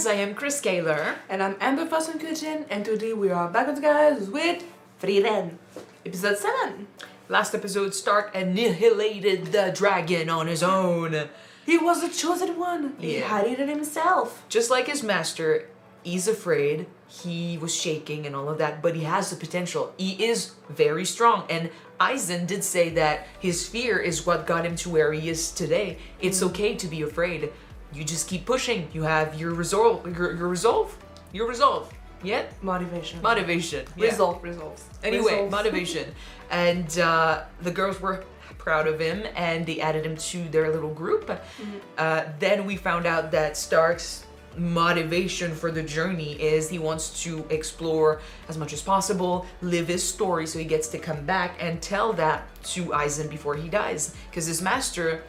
guys, I am Chris Kaler. And I'm Amber from Kyuujin, and today we are back with guys with Frieren, episode 7. Last episode, Stark annihilated the dragon on his own. He was the chosen one. He had it himself. Just like his master, he's afraid. He was shaking and all of that, but he has the potential. He is very strong. And Aizen did say that his fear is what got him to where he is today. It's okay to be afraid. You just keep pushing. You have your resolve. Your resolve. Yeah? Motivation. Yeah. Resolves. Anyway, motivation. And the girls were proud of him and they added him to their little group. Then we found out that Stark's motivation for the journey is he wants to explore as much as possible, live his story so he gets to come back and tell that to Aizen before he dies. Because his master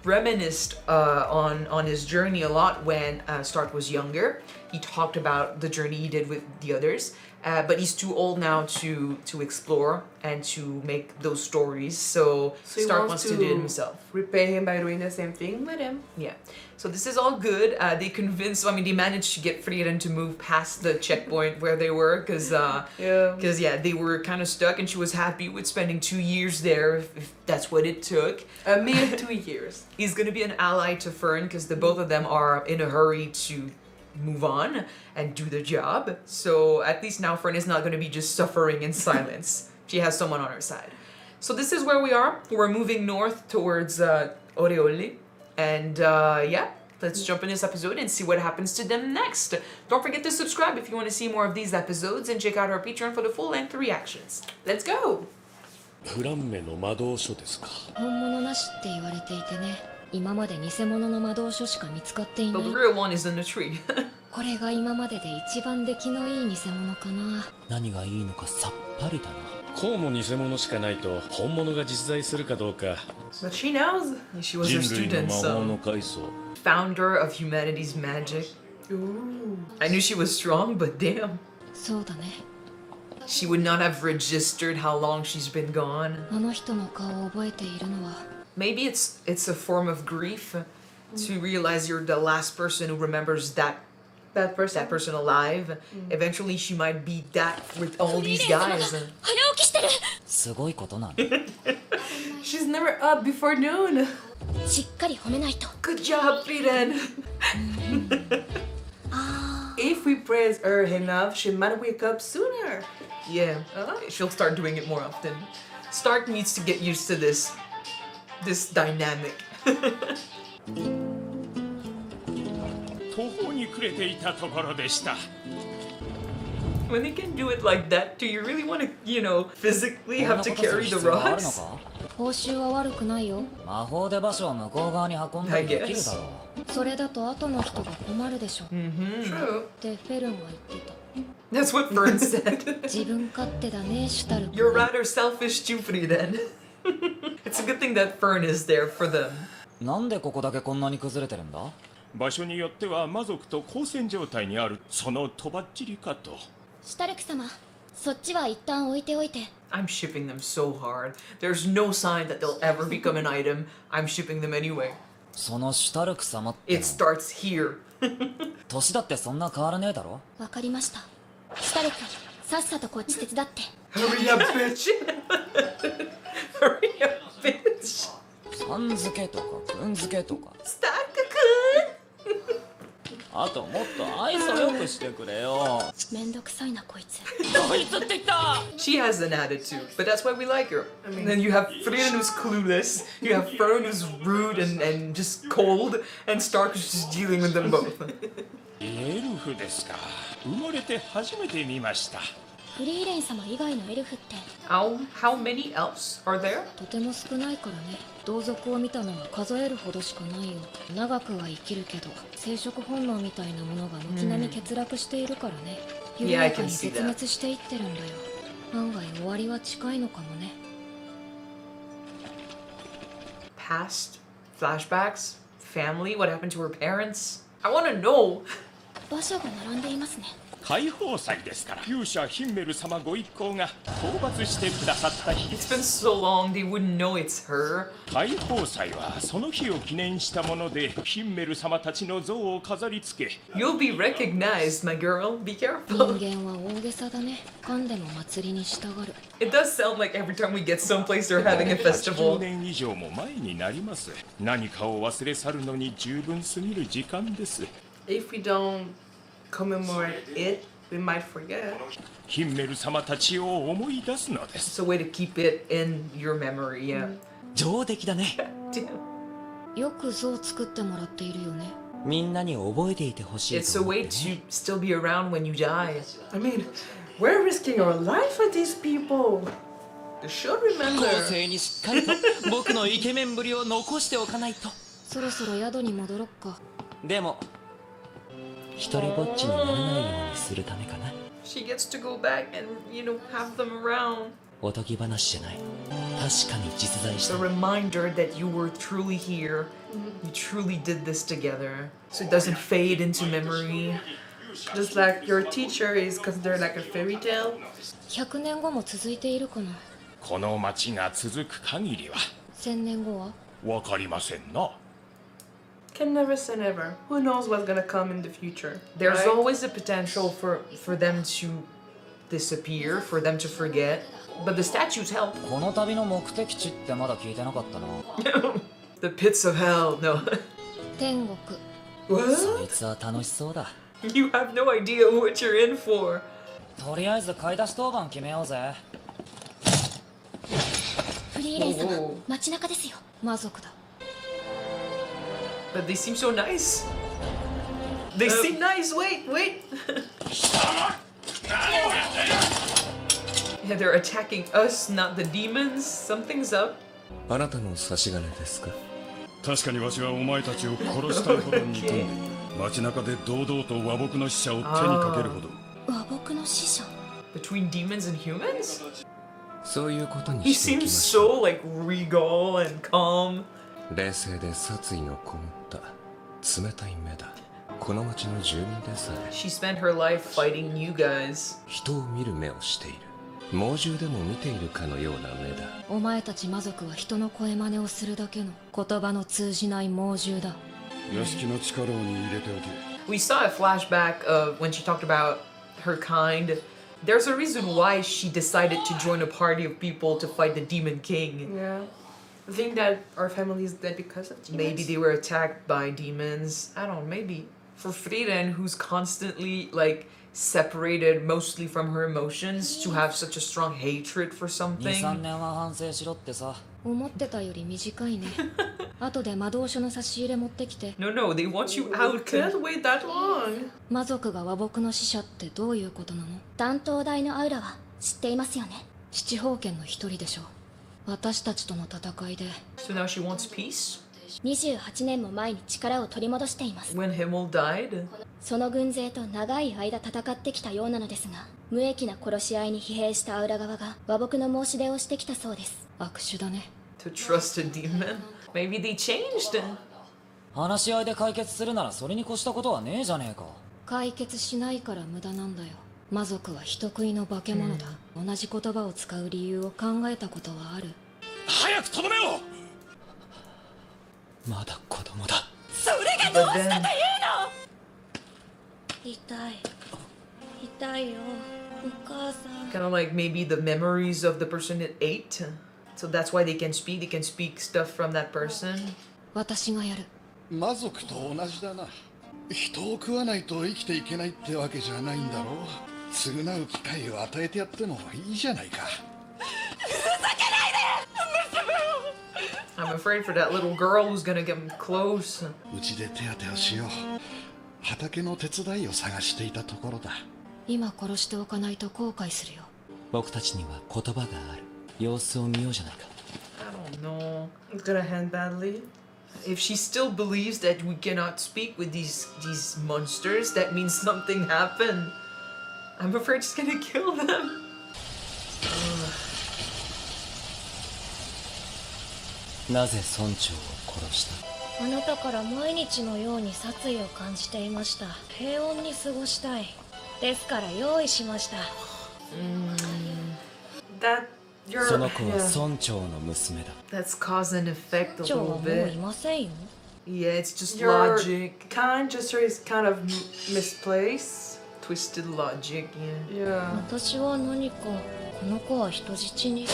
reminisced on his journey a lot when Stark was younger. He talked about the journey he did with the others, but he's too old now to explore and to make those stories. So Stark wants to do it himself. Repay him by doing the same thing with him. Yeah. So this is all good. They managed to get Frieren to move past the checkpoint where they were because they were kind of stuck, and she was happy with spending 2 years there if that's what it took. A mere 2 years. He's gonna be an ally to Fern because the both of them are in a hurry to move on and do the job. So at least now Fern is not gonna be just suffering in silence. She has someone on her side. So this is where we are. We're moving north towards Oreoli. And let's jump in this episode and see what happens to them next. Don't forget to subscribe if you want to see more of these episodes, and check out our Patreon for the full-length reactions. Let's go! フランメの魔導書ですか。本物なしって言われていてね、今まで偽物の魔導書しか見つかっていない。 But the real one is in the tree. これが今までで一番出来のいい偽物かな。何がいいのかさっぱりだな。こうも偽物しかないと本物が実在するかどうか。 But she knows. She was her 人類の student, 魔法の so 階層。 founder of humanity's magic. Ooh. I knew she was strong, but damn. そうだね。 She would not have registered how long she's been gone. あの人の顔を覚えているのは。 Maybe it's a form of grief to realize you're the last person who remembers that person alive. Eventually she might be that with all these guys. 早起きしてる。すごいことなん。 She's never up before noon. しっかり褒めないと。 Good job, Frieren! If we praise her enough, she might wake up sooner. Yeah, she'll start doing it more often. Stark needs to get used to this dynamic. 途方に暮れていたところでした。 When they can do it like that, do you really want to, physically have to carry the rods? 報酬は悪くないよ。魔法で場所を向こう側に運んだりできるだろう。それだと後の人が困るでしょ。 True. ってフェルンは言ってた。 That's what Fern said. 自分勝手だね、シュタルク。 You're rather selfish too, Frieren. It's a good thing that Fern is there for them. なんでここだけこんなに崩れてるんだ。場所によっては魔族と交戦状態にある。そのとばっちりかと。シュタルク様、そっちは一旦置いておいて。 I'm shipping them so hard. There's no sign that they'll ever become an item. I'm shipping them anyway. そのシュタルク様って It starts here. 年だってそんな変わらねえだろ。わかりました。シュタルク、さっさとこっち手伝って。 Hurry up, bitch! Hurry up, bitch! さん付けとかくん付けとか。 Stark-kun! あともっと愛想よくしてくれよ。めんどくさいなこいつ。こいつって言った。 She has an attitude, but that's why we like her. And then you have Frieren who's clueless, you have Fern who's rude and just cold, and Stark who's just dealing with them both. エルフですか。生まれて初めて見ました。フリーレン様以外のエルフって How many elves are there? とても少ないからね。同族を見たのは数えるほどしかないよ。長くは生きるけど生殖本能みたいなものが軒並み欠落しているからね。緩やかに絶滅していってるんだよ。案外終わりは近いのかもね。 Past flashbacks, family, what happened to her parents? I want to know. 馬車が並んでいますね。解放祭ですから、勇者ヒンメル様ご一行が討伐してくださった日で It's す。 been so long they wouldn't know it's her. 解放祭はその日を記念したもので、ヒンメル様たちの像を飾り付け、 You'll be recognized, my girl. Be 人 careful. 間は大げさだね。噛んでも祭りに従う。 It does sound like every time we get someplace they're having a 10 festival. 年以上も前になります。何かを忘れ去るのに十分すぎる時間です。 If we don't commemorate it, we might forget. ヒンメル様たちを思い出すのです。 It's a way to keep it in your memory, yeah. 上出来だね。 Damn. よく像作ってもらっているよね。みんなに覚えていてほしい It's と a 思っ way てね。 to still be around when you die. I mean, we're risking our life for these people. They should 後 remember. 世にしっかりと僕のイケメンぶりを残しておかないと。そろそろ宿に戻ろっか。でも一人ぼっちにならないようにするためかな。 She gets to go back and, have them around. おとぎ話じゃない。確かに実在し It's a た。 reminder that you were truly here. You truly did this together. So it doesn't fade into memory. Just like your teacher is considered like a fairy tale. 100年後も続いているかな。この町が続く限りは1000年後はわかりませんな。 Can never say never. Who knows what's gonna come in the future? There's right? always a potential for them to disappear, for them to forget. But the statues help. この旅の目的地ってまだ聞いてなかったな。 The pits of hell. No. 天国。そいつは楽しそうだ。 You have no idea what you're in for. とりあえず買い出し当番決めようぜ。フリーレン様 Oh.、街中ですよ。魔族だ。But they seem so nice. They seem nice. Wait. Yeah, they're attacking us, not the demons. Something's up. あなたの差し金ですか？確かにわしはお前たちを殺したいほど憎んでいる。街中で堂々と和睦の使者を手にかけるほど。和睦の使者。 Between demons and humans? そういうことに He していき seems ましょ so like regal and calm. う。冷静で殺意のこもった冷たい目だ。この町の住民でさえ She spent her life fighting you guys. 人を見る目をしている。猛獣でも見ているかのような目だ。お前たち魔族は人の声真似をするだけの言葉の通じない猛獣だ。屋敷の地下牢に入れておけ。 We saw a flashback of when she talked about her kind. There's a reason why she decided to join a party of people to fight the Demon King. Yeah. I think that our family is dead because of demons. Maybe they were attacked by demons. I don't know, maybe. For Frieren, who's constantly like separated mostly from her emotions, to have such a strong hatred for 2、3 something. 年は反省しろってさ。思ってたより短いね。後で魔導書の差し入れ持ってきて。 No, they want you We out. can't wait that long. 魔族が和睦の使者ってどういうことなの？担当台のアウラは知っていますよね。七宝剣の一人でしょ。私たちとの戦いで So now she wants peace? 28年も前に力を取り戻しています。 When Himmel died? その軍勢と長い間戦ってきたようなのですが、無益な殺し合いに疲弊したアウラ側が和睦の申し出をしてきたそうです。握手だね。 To trust a demon? Maybe they changed. 話し合いで解決するならそれに越したことはねえじゃねえか。解決しないから無駄なんだよ。魔族は人食いの化け物だ。同じ言葉を使う理由を考えたことはある。早くとどめを。まだ子供だ。 But then, 痛い。痛いよ。お母さん。 kind of like maybe the memories of the person it ate. So that's why they can speak stuff from that person. 私がやる。魔族と同じだな。人を食わないと生きていけないってわけじゃないんだろう。償う機会を与えてやってもいいじゃないか。 I'm afraid for that little girl who's gonna get close. うちで手当てをしよう。畑の手伝いを探していたところだ。今殺しておかないと後悔するよ。僕たちには言葉がある。様子を見ようじゃないか。 I don't know. It's gonna end badly. If she still believes that we cannot speak with these monsters, that means something happened. I'm afraid she's gonna kill them. なぜ村長を殺した？あなたから毎日のように殺意を感じていました。平穏に過ごしたい。ですから用意しました。That you're その子は yeah. 村長の娘だ。 That's cause and effect a 長は little もうい bit. ませんよ。 Yeah, it's just Your logic. kind gesture is kind of misplaced. Twisted logic, yeah. Yeah. 私は何かこの子は人質に。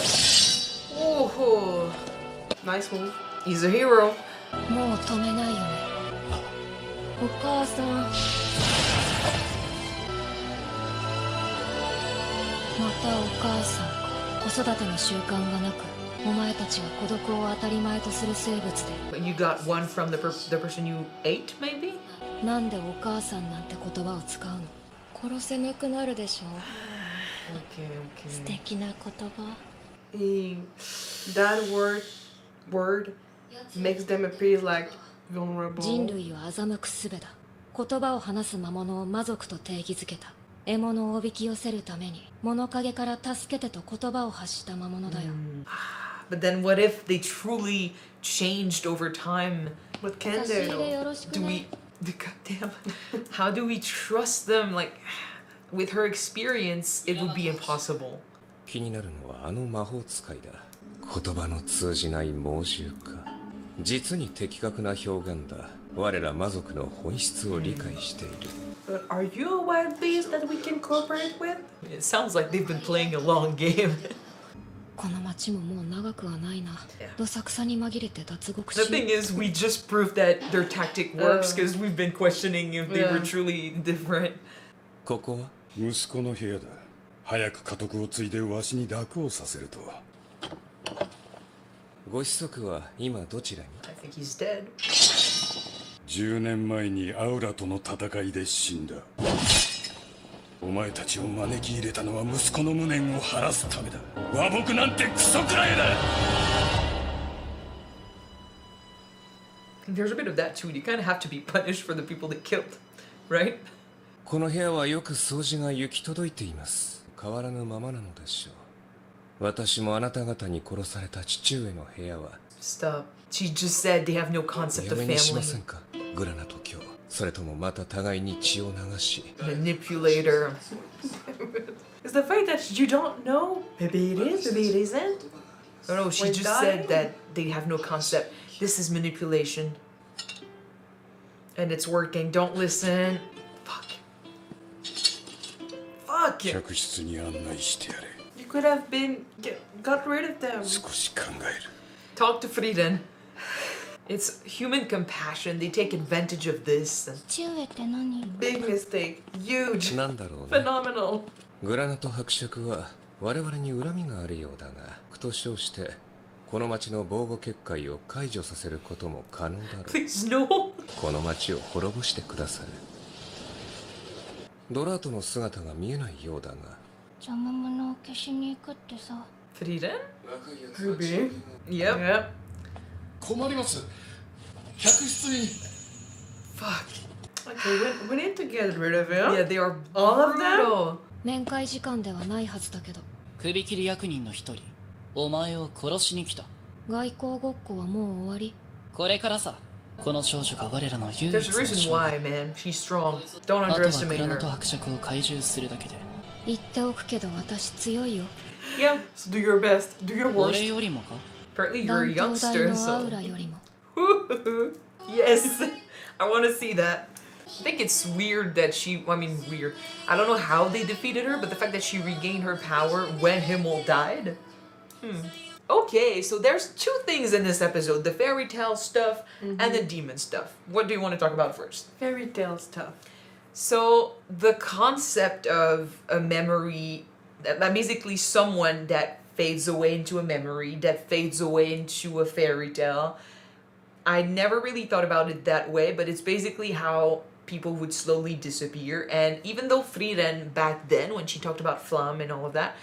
Oh, Nice move. he's a hero. もう止めないよね。お母さん。またお母さんか。子育ての習慣がなく、お前たちは孤独を当たり前とする生物で。 But you got one from the person you ate, maybe? なんでお母さんなんて言葉を使うの？殺せなくなるでしょ。 Okay, 素 okay. 敵な言葉。That word makes them appear like vulnerable. 人類を欺く術だ。言葉を話す魔物を魔族と定義づけた。獲物をおびき寄せるために物陰から助けてと言葉を発した魔物だよ。But then what if they truly changed over time? What can 差し they 入れ do? よろしく Do ね。 we... Goddamn. How do we trust them? Like, with her experience, it would be impossible. 気になるのはあの魔法使いだ。言葉の通じない猛獣か。実に的確な表現だ。我ら魔族の本質を理解している。But are you a wild beast that we can cooperate with? It sounds like they've been playing a long game. この町ももう長くはないな。どさくさに紛れて脱獄し The thing is, we just proved that their tactic works because we've been questioning if they were truly different. ここは息子の部屋だ。早く家督を継いでわしに楽をさせると。ご子息は今どちらに？ I think he's dead. 10年前にアウラとの戦いで死んだ。お前たちを招き入れたのは息子の無念を晴らすためだ。和睦なんてクソくらいだ。 There's a bit of that too. You kind of have to be punished for the people they killed, right? この部屋はよく掃除が行き届いています。変わらぬままなのでしょう。私もあなた方に殺された父上の部屋は Stop. She just said they have no お concept や of めにしませ family. んか？グラナと今日。それともまた互いに血を流し。 Manipulator. Is the fact that you don't know? Maybe it is, maybe it isn't. Oh no, she We're just dying. said that they have no concept. This is manipulation. And it's working. Don't listen. Fuck. Fuck. 客室に案内してやれ。 You could have got rid of them. 少し考える。 Talk to Frieren. It's human compassion. They take advantage of this. 父上って何？ Big mistake. Huge. なんだろうね。 Phenomenal. グラナと伯爵は我々に恨みがあるようだが、苦と称してこの町の防護結界を解除させることも可能だろう。 Please no. この町を滅ぼしてくださる。ドラートの姿が見えないようだが。邪魔者を消しに行くってさ。 Frieren? Maybe. Yep. Yep. 困ります。客室に。 Fuck. Okay, we need to get rid of him. Yeah, they are All of them? brutal. 面会時間ではないはずだけど。首切り役人の一人お前を殺しに来た。外交ごっこはもう終わり。これからさ。この少女が我らの唯一 There's の a reason 将軍。 why, man. She's strong. Don't あとは underestimate グラナ her. と伯爵を懐柔するだけで。言っておくけど私強いよ。 Yeah. So do your best. Do your 俺 worst. よりもか？ Apparently, you're 断 a 頭台 youngster, のア so. ウラよりも。Yes. I want to see that. I think it's weird that weird. I don't know how they defeated her, but the fact that she regained her power when Himmel died. Okay, so there's two things in this episode, the fairy tale stuff and the demon stuff. What do you want to talk about first? Fairy tale stuff. So the concept of a memory, that basically someone that fades away into a memory, that fades away into a fairy tale. I never really thought about it that way, but it's basically how people would slowly disappear. And even though Frieren back then, when she talked about Flam and all of that,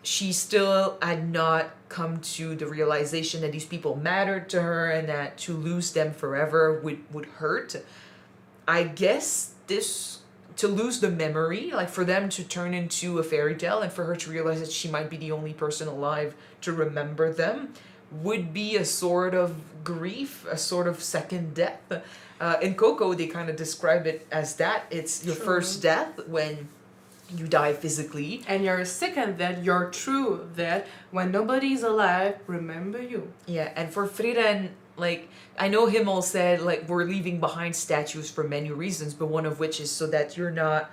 she still had not come to the realization that these people mattered to her and that to lose them forever would hurt. I guess to lose the memory, like for them to turn into a fairy tale and for her to realize that she might be the only person alive to remember them, would be a sort of grief, a sort of second death. In Coco, they kind of describe it as that. It's your first death when you die physically. And your second death, your true death, when nobody's alive, remember you. Yeah, and for Frieren, like, I know Himmel said, like, we're leaving behind statues for many reasons, but one of which is so that you're not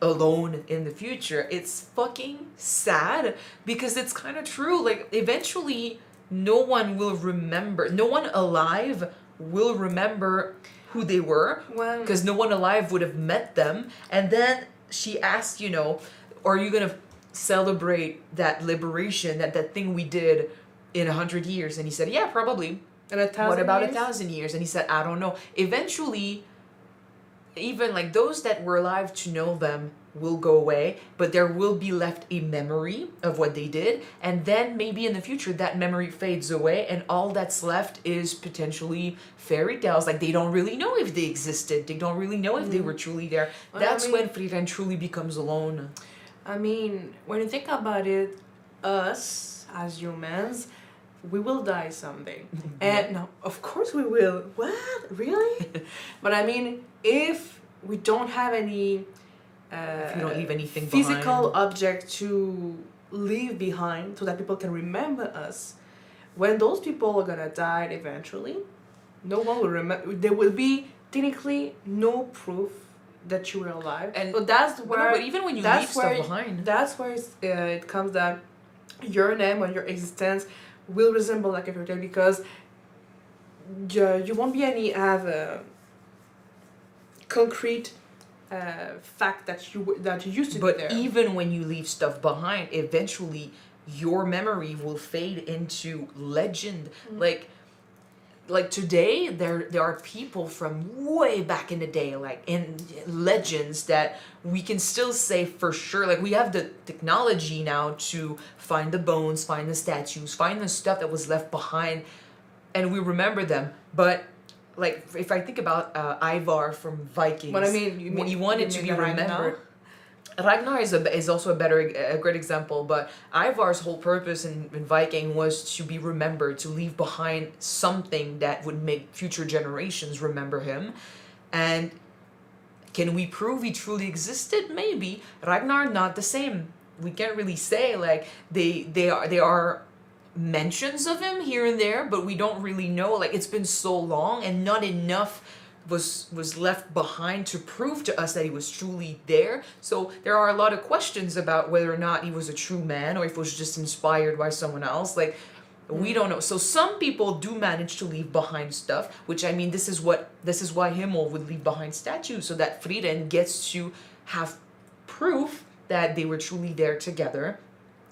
alone in the future. It's fucking sad because it's kind of true. Like, eventually, no one will remember, no one alive will remember who they were because no one alive would have met them. And then she asked, you know, are you gonna celebrate that liberation, that thing we did in 100 years? And he said, yeah, probably. In 1,000 what about years? 1,000 years? And he said, I don't know. Eventually, even like those that were alive to know them will go away, but there will be left a memory of what they did, and then maybe in the future that memory fades away and all that's left is potentially fairy tales. Like, they don't really know if they existed, they don't really know if they were truly there. That's when Frieren truly becomes alone. I mean, when you think about it, us as humans, we will die someday. And no, of course we will. What? Really? But I mean, if we don't have any if you don't leave anything physical behind. object to leave behind so that people can remember us, when those people are gonna die eventually, no one will remember. There will be technically no proof that you were alive. And so that's where. but even when you leave stuff behind, that's where it comes that your name or your existence will resemble like a fairy tale, because you won't be any have a concrete fact that you used to be there. But even when you leave stuff behind, eventually your memory will fade into legend. Like today, there are people from way back in the day, like in legends, that we can still say for sure. Like, we have the technology now to find the bones, find the statues, find the stuff that was left behind, and we remember them. But like, if I think about Ivar from Vikings, What I mean, you want it to be remembered. Ragnar? Ragnar is also a great example, but Ivar's whole purpose in Viking was to be remembered, to leave behind something that would make future generations remember him. And can we prove he truly existed? Maybe. Ragnar, not the same. We can't really say, like, they are mentions of him here and there, but we don't really know. Like, it's been so long and not enough was left behind to prove to us that he was truly there. So there are a lot of questions about whether or not he was a true man or if it was just inspired by someone else. Like, we don't know. So some people do manage to leave behind stuff, which, I mean, this is why Himmel would leave behind statues, so that Frieren gets to have proof that they were truly there together,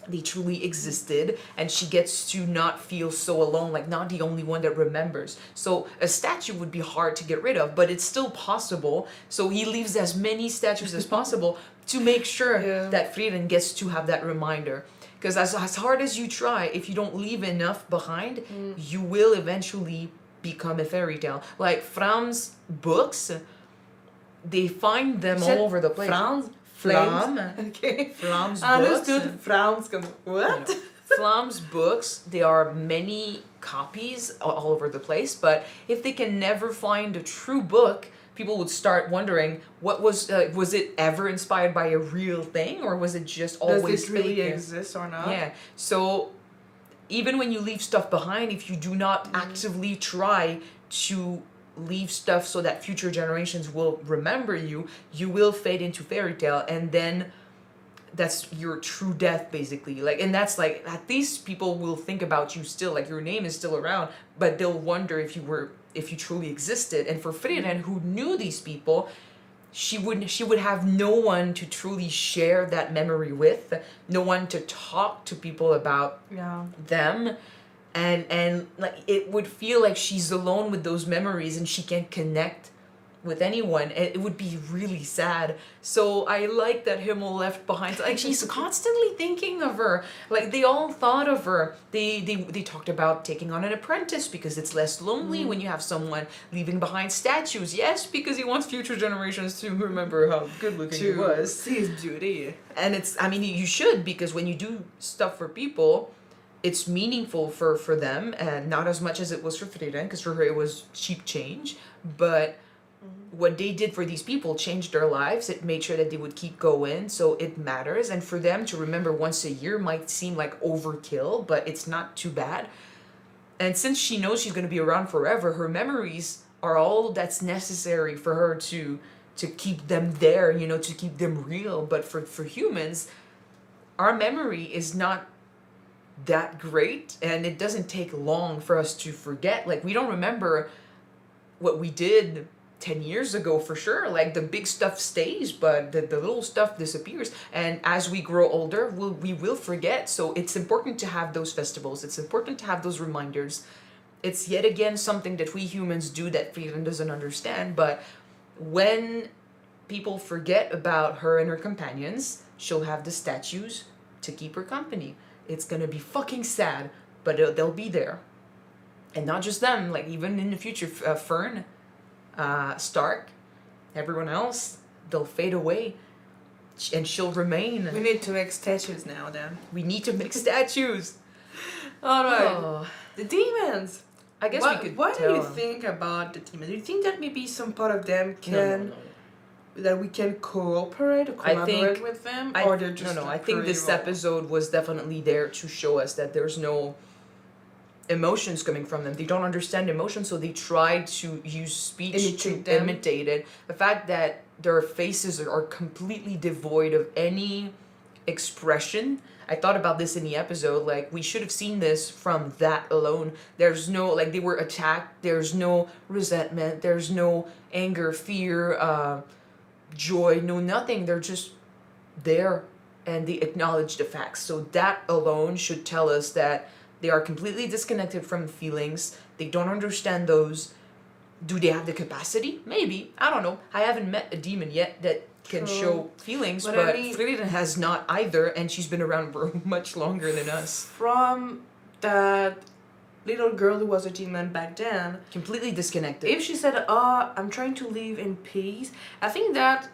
they truly existed, and she gets to not feel so alone, like not the only one that remembers. So a statue would be hard to get rid of, but it's still possible. So he leaves as many statues as possible to make sure that Frieren gets to have that reminder. Because as hard as you try, if you don't leave enough behind, you will eventually become a fairy tale. Like Fram's books, they find them all over the place. Flam. Okay. Flam's I books. understood. Flam's what? Flam's books, there are many copies all over the place, but if they can never find a true book, people would start wondering, what was it ever inspired by a real thing, or was it just always Does it really fake? exist or not? Yeah. So even when you leave stuff behind, if you do not actively try to leave stuff so that future generations will remember you, you will fade into fairy tale, and then that's your true death, basically. Like, and that's like, at least people will think about you still, like your name is still around, but they'll wonder if you truly existed. And for Frieren, who knew these people, she would have no one to truly share that memory with, no one to talk to people about them. And like, it would feel like she's alone with those memories and she can't connect with anyone. It would be really sad. So I like that Himmel left behind, like, she's constantly thinking of her. Like, they all thought of her. They talked about taking on an apprentice because it's less lonely when you have someone, leaving behind statues. Yes, because he wants future generations to remember how good looking he was. See his beauty. And it's, I mean, you should, because when you do stuff for people, it's meaningful for them, and not as much as it was for Frieren, because for her it was cheap change. But what they did for these people changed their lives. It made sure that they would keep going, so it matters. And for them to remember once a year might seem like overkill, but it's not too bad. And since she knows she's going to be around forever, her memories are all that's necessary for her to keep them there, you know, to keep them real. But for humans, our memory is not that great, and it doesn't take long for us to forget. Like, we don't remember what we did 10 years ago for sure. Like, the big stuff stays, but the little stuff disappears. And as we grow older, we will forget. So it's important to have those festivals. It's important to have those reminders. It's yet again something that we humans do that Frieren doesn't understand. But when people forget about her and her companions, she'll have the statues to keep her company. It's gonna be fucking sad, but they'll be there. And not just them, like even in the future, Fern, Stark, everyone else, they'll fade away, and she'll remain. We need to make statues now, then. We need to make statues. All right. Oh. The demons. I guess we could. What do tell you them. think about the demons? Do you think that maybe some part of them can that we can cooperate or collaborate with them, or they're just I think this episode was definitely there to show us that there's no emotions coming from them. They don't understand emotions, so they try to use speech to imitate it. The fact that their faces are completely devoid of any expression. I thought about this in the episode, like, we should have seen this from that alone. There's no, like, they were attacked, there's no resentment, there's no anger, fear, joy, no nothing. They're just there, and they acknowledge the facts. So that alone should tell us that they are completely disconnected from feelings. They don't understand those. Do they have the capacity? Maybe. I don't know. I haven't met a demon yet that can show feelings, but I mean, Frieren has not either, and she's been around for much longer than us. From that little girl who was a demon back then, completely disconnected. If she said, "Oh, I'm trying to live in peace," I think that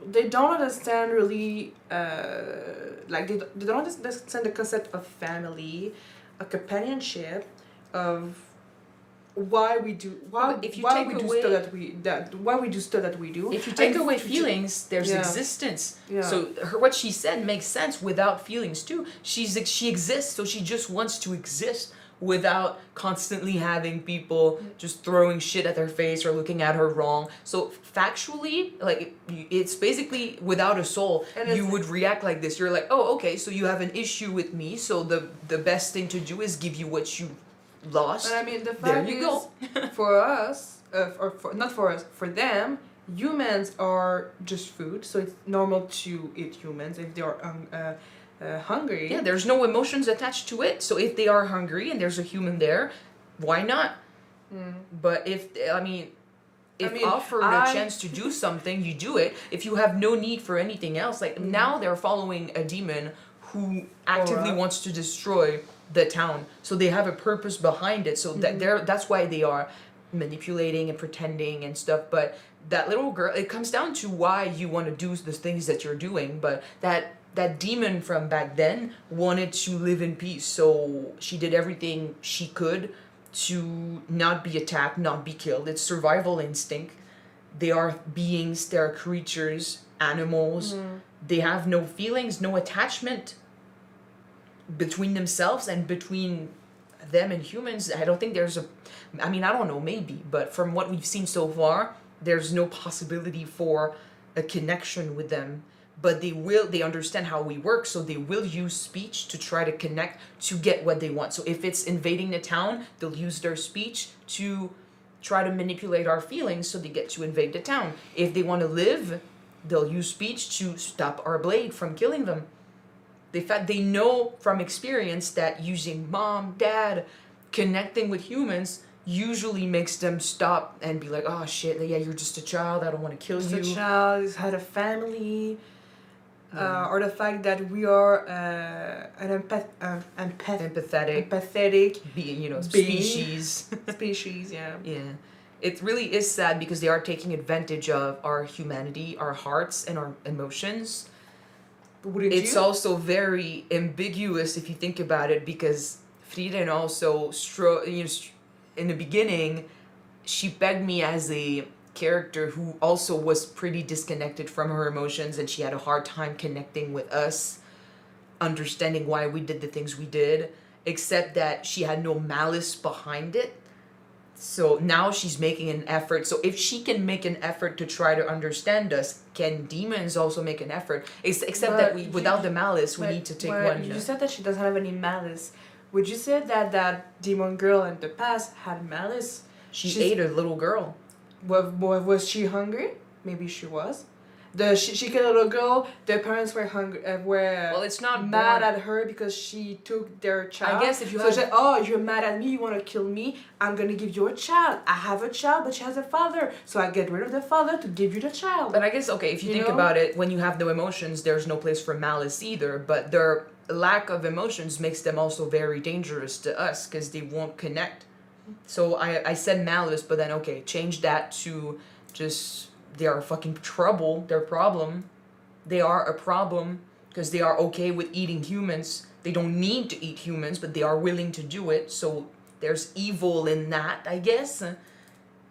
they don't understand really, like they don't understand the concept of family, of companionship, of why we do why we do stuff that we do. If you take away feelings, there's existence. Yeah. So what she said makes sense without feelings too. She exists, so she just wants to exist without constantly having people just throwing shit at her face or looking at her wrong. So factually, like, it's basically without a soul. And you would react like this. You're like, oh, okay, so you have an issue with me, so the best thing to do is give you what you lost. But I mean, the fact is, for us, not for us, for them, humans are just food, so it's normal to eat humans if they are hungry. Yeah, there's no emotions attached to it. So if they are hungry and there's a human there, why not? But if offered a chance to do something, you do it. If you have no need for anything else, like now they're following a demon who actively wants to destroy the town. So they have a purpose behind it. So that's why they are manipulating and pretending and stuff. But that little girl, it comes down to why you want to do the things that you're doing. But that demon from back then wanted to live in peace, so she did everything she could to not be attacked, not be killed. It's survival instinct. They are beings, they are creatures, animals. They have no feelings, no attachment between themselves and between them and humans. I don't think there's I don't know, maybe, but from what we've seen so far, there's no possibility for a connection with them. But they understand how we work, so they will use speech to try to connect, to get what they want. So if it's invading the town, they'll use their speech to try to manipulate our feelings so they get to invade the town. If they want to live, they'll use speech to stop our blade from killing them. They know from experience that using mom, dad, connecting with humans usually makes them stop and be like, oh shit, yeah, you're just a child, I don't want to kill you. Just a child, he's had a family. Or the fact that we are an empathetic being, species. Species, yeah. Yeah. It really is sad because they are taking advantage of our humanity, our hearts, and our emotions. It's also very ambiguous if you think about it, because Frieren also, in the beginning, she pegged me as a character who also was pretty disconnected from her emotions, and she had a hard time connecting with us, understanding why we did the things we did, except that she had no malice behind it. So now she's making an effort. So if she can make an effort to try to understand us, can demons also make an effort? Except that without the malice, we need to take one. You said that she doesn't have any malice. Would you say that that demon girl in the past had malice? She ate a little girl. Was she hungry? Maybe she was. She killed a little girl. Their parents were hungry. Well, it's not mad at her because she took their child. I guess if you she said, "Oh, you're mad at me. You want to kill me. I'm gonna give you a child. I have a child, but she has a father, so I get rid of the father to give you the child." But I guess if you think about it, when you have no emotions, there's no place for malice either. But their lack of emotions makes them also very dangerous to us because they won't connect. So I said malice, but then change that to just. They are fucking trouble. They're problem. They are a problem because they are okay with eating humans. They don't need to eat humans, but they are willing to do it. So there's evil in that, I guess.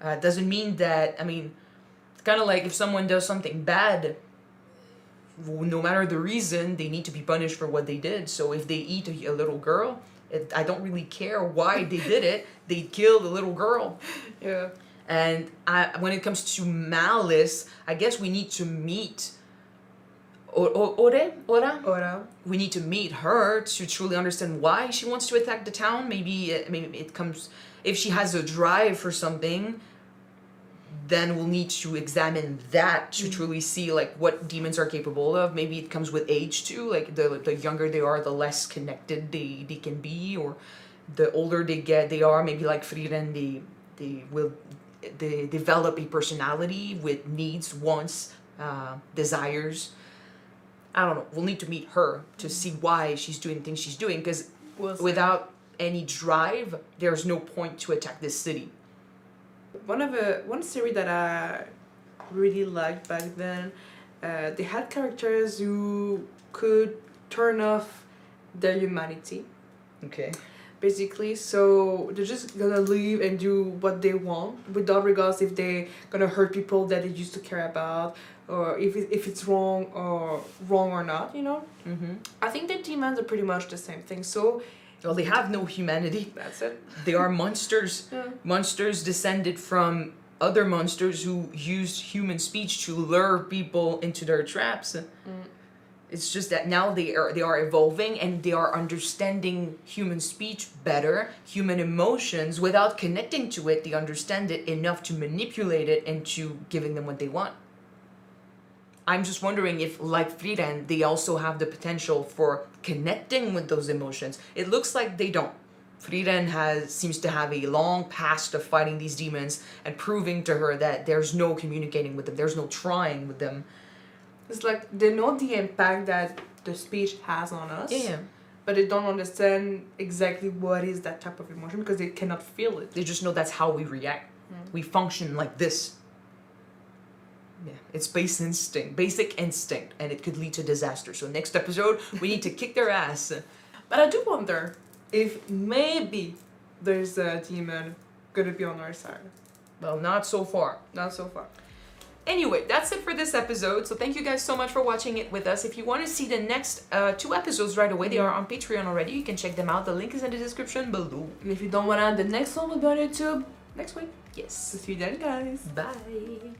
Doesn't mean that, it's kind of like if someone does something bad, no matter the reason, they need to be punished for what they did. So if they eat a little girl, I don't really care why they did it. They killed a little girl. Yeah. And when it comes to malice, I guess we need to meet Ora. We need to meet her to truly understand why she wants to attack the town. Maybe it comes if she has a drive for something. Then we'll need to examine that to truly see what demons are capable of. Maybe it comes with age too. The younger they are, the less connected they can be, or the older they are. Maybe like Frieren, they develop a personality with needs, wants, desires. I don't know. We'll need to meet her to see why she's doing the things she's doing, because without any drive, there's no point to attack this city. One series that I really liked back then, they had characters who could turn off their humanity. Okay. Basically, so they're just gonna leave and do what they want without regards if they're gonna hurt people that they used to care about, or if it's wrong or not, Mm-hmm. I think the demons are pretty much the same thing. So they have no humanity. That's it. They are monsters. Yeah. Monsters descended from other monsters who used human speech to lure people into their traps. It's just that now they are evolving and they are understanding human speech better, human emotions. Without connecting to it, they understand it enough to manipulate it into giving them what they want. I'm just wondering if, like Frieren, they also have the potential for connecting with those emotions. It looks like they don't. Frieren seems to have a long past of fighting these demons and proving to her that there's no communicating with them, there's no trying with them. It's like they know the impact that the speech has on us. Yeah. But they don't understand exactly what is that type of emotion because they cannot feel it. They just know that's how we react. We function like this. Yeah, it's basic instinct, and it could lead to disaster. So next episode, we need to kick their ass. But I do wonder if maybe there's a demon gonna be on our side. Well, not so far. Not so far. Anyway, that's it for this episode. So thank you guys so much for watching it with us. If you want to see the next 2 episodes right away, they are on Patreon already. You can check them out. The link is in the description below. And if you don't want to, the next one will be on YouTube next week. Yes. See you then, guys. Bye.